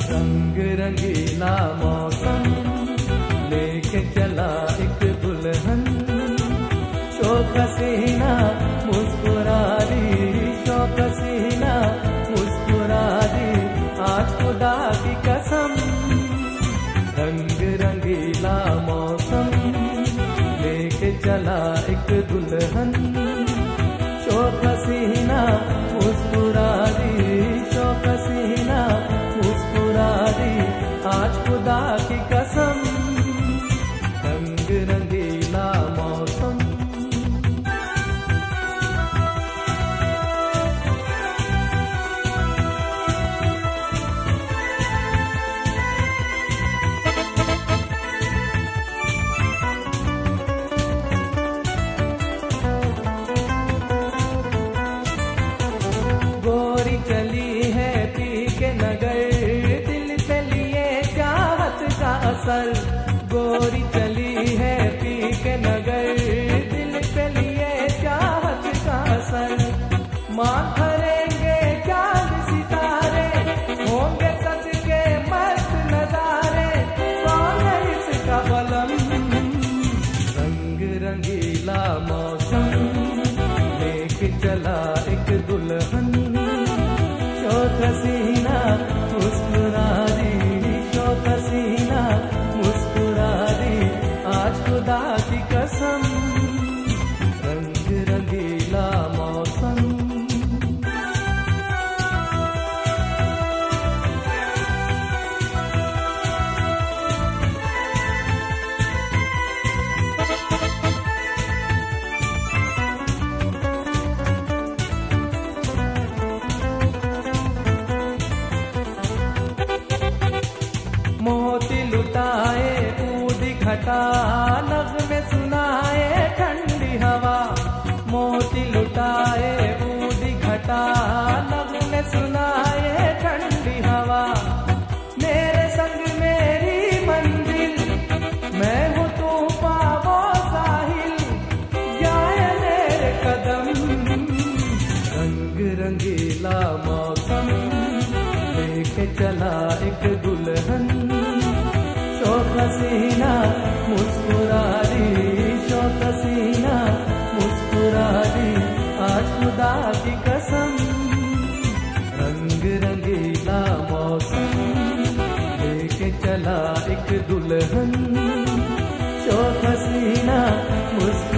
रंग रंगीला मौसम लेके चला एक दुल्हन, शौक हसीना मुस्कुरा दी, शौक हसीना मुस्कुरा दी, आज खुदा की कसम। रंग रंगीला मौसम लेके चला एक दुल्हन, शौक हसीना मुस्कुरा दी, शौक हसीना मुस्कुरा दी, आज खुदा की कसम। रंग रंगीला मौसम। गोरी चली है पी के नगर, दिल से लिए चाहत का असर। गोरी चली है पी के नगर, दिल से लिए चाहत का असर। माँ भरेंगे चांद सितारे, होंगे सदके मस्त नजारे, कौन है इसका बलम। रंग रंगीला मौसम लेके चला एक दुल्हन, शौक हसीना मुस्कुरा दी, शौक हसीना मुस्कुरा दी, आज खुदा की कसम। रंग रंगीला मौसम। मोती लुटाए ऊदी घटा, नग़्मे सुनाए ठंडी हवा। मोती लुटाए ऊदी घटा, नग़्मे सुनाए ठंडी हवा। मेरे संग मेरी मंजिल, मैं हूँ तूफ़ान वो साहिल, जाए मेरे कदम। रंग रंगीला मौसम लेके चला एक दुल्हन, शौक हसीना मुस्कुरा दी, शौक हसीना मुस्कुरा दी, आज खुदा की कसम। रंग रंगीला मौसम लेके चला एक दुल्हन, शौक हसीना मुस्कुरा